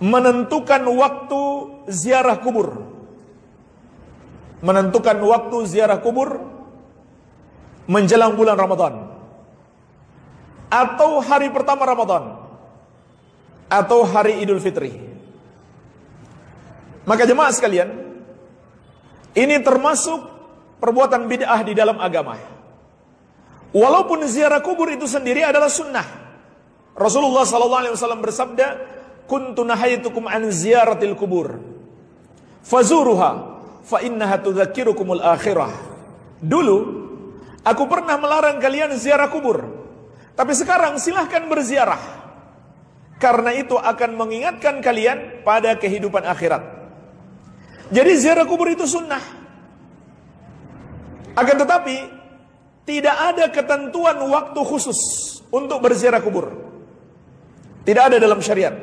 menentukan waktu ziarah kubur. Menentukan waktu ziarah kubur menjelang bulan Ramadan, atau hari pertama Ramadan, atau hari Idul Fitri. Maka jemaah sekalian, ini termasuk perbuatan bid'ah di dalam agama. Walaupun ziarah kubur itu sendiri adalah sunnah. Rasulullah SAW bersabda, "Kuntu nahaitukum an ziyaratil kubur, fazuruha, fa innaha tudzakirukumul akhirah." Dulu, aku pernah melarang kalian ziarah kubur, tapi sekarang silahkan berziarah, karena itu akan mengingatkan kalian pada kehidupan akhirat. Jadi ziarah kubur itu sunnah. Akan tetapi tidak ada ketentuan waktu khusus untuk berziarah kubur. Tidak ada dalam syariat.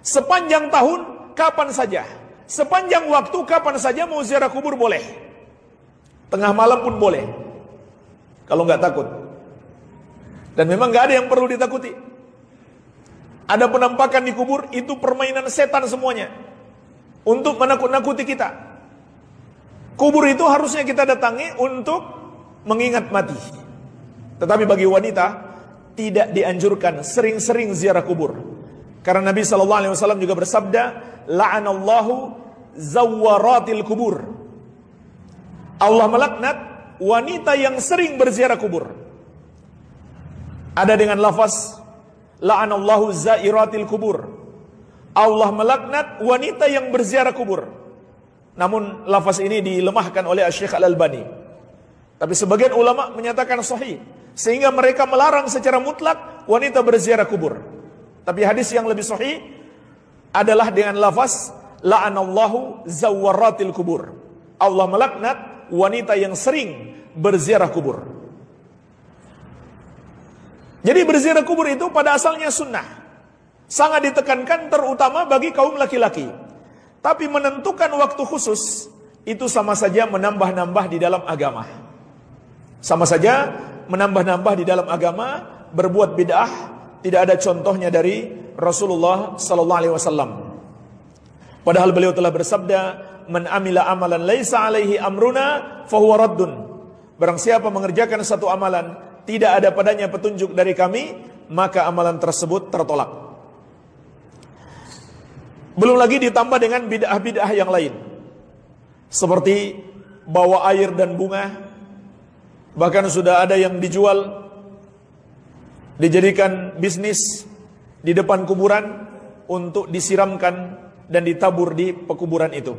Sepanjang tahun, kapan saja. Sepanjang waktu, kapan saja mau ziarah kubur boleh. Tengah malam pun boleh, kalau nggak takut. Dan memang nggak ada yang perlu ditakuti. Ada penampakan di kubur, itu permainan setan semuanya, untuk menakut-nakuti kita. Kubur itu harusnya kita datangi untuk mengingat mati. Tetapi bagi wanita tidak dianjurkan sering-sering ziarah kubur, karena Nabi SAW juga bersabda, "La'anallahu zawwaratil kubur." Allah melaknat wanita yang sering berziarah kubur. Ada dengan lafaz "La'anallahu zairatil kubur." Allah melaknat wanita yang berziarah kubur. Namun lafaz ini dilemahkan oleh Syekh Al-Albani. Tapi sebagian ulama menyatakan sahih, sehingga mereka melarang secara mutlak wanita berziarah kubur. Tapi hadis yang lebih sahih adalah dengan lafaz "La'anallahu zawwaratil kubur." Allah melaknat wanita yang sering berziarah kubur. Jadi berziarah kubur itu pada asalnya sunnah, sangat ditekankan terutama bagi kaum laki-laki. Tapi menentukan waktu khusus itu sama saja menambah-nambah di dalam agama. Sama saja menambah-nambah di dalam agama, berbuat bid'ah. Tidak ada contohnya dari Rasulullah SAW. Padahal beliau telah bersabda, "Man amila amalan laisa alaihi amruna fahuwa raddun." Barang siapa mengerjakan satu amalan tidak ada padanya petunjuk dari kami, maka amalan tersebut tertolak. Belum lagi ditambah dengan bid'ah-bid'ah yang lain, seperti bawa air dan bunga. Bahkan sudah ada yang dijual, dijadikan bisnis di depan kuburan untuk disiramkan dan ditabur di pekuburan itu.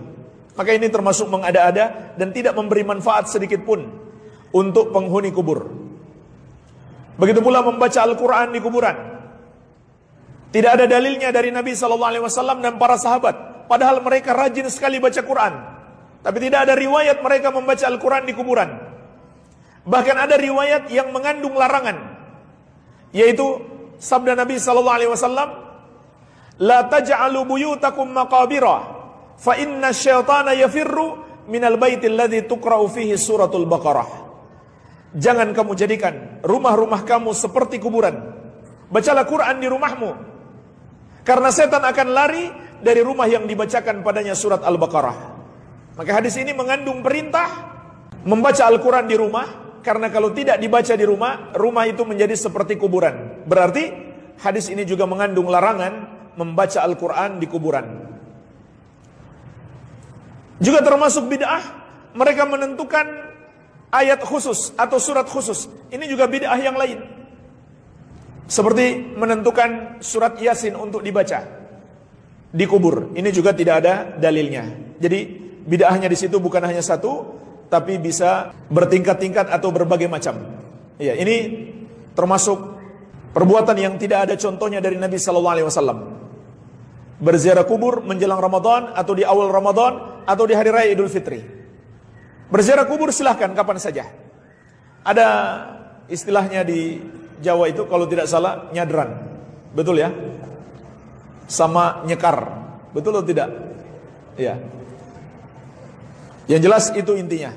Maka ini termasuk mengada-ada dan tidak memberi manfaat sedikit pun untuk penghuni kubur. Begitu pula membaca Al-Quran di kuburan. Tidak ada dalilnya dari Nabi SAW dan para sahabat, padahal mereka rajin sekali baca Quran. Tapi tidak ada riwayat mereka membaca Al-Quran di kuburan. Bahkan ada riwayat yang mengandung larangan, yaitu sabda Nabi SAW, "La taj'alu buyutakum maqabira, fa inna syaitana yafirru minal baitil ladzi tuqra'u fihi suratul Baqarah." Jangan kamu jadikan rumah-rumah kamu seperti kuburan. Bacalah Quran di rumahmu, karena setan akan lari dari rumah yang dibacakan padanya surat Al-Baqarah. Maka hadis ini mengandung perintah membaca Al-Quran di rumah, karena kalau tidak dibaca di rumah, rumah itu menjadi seperti kuburan. Berarti hadis ini juga mengandung larangan membaca Al-Quran di kuburan. Juga termasuk bid'ah, mereka menentukan ayat khusus atau surat khusus. Ini juga bid'ah yang lain. Seperti menentukan surat Yasin untuk dibaca di kubur. Ini juga tidak ada dalilnya. Jadi bid'ahnya di situ bukan hanya satu, tapi bisa bertingkat-tingkat atau berbagai macam. Ya, ini termasuk perbuatan yang tidak ada contohnya dari Nabi SAW. Berziarah kubur menjelang Ramadan, atau di awal Ramadan, atau di hari raya Idul Fitri. Berziarah kubur silahkan kapan saja. Ada istilahnya di Jawa itu kalau tidak salah nyadran, betul ya? Sama nyekar, betul atau tidak? Ya. Yang jelas itu intinya.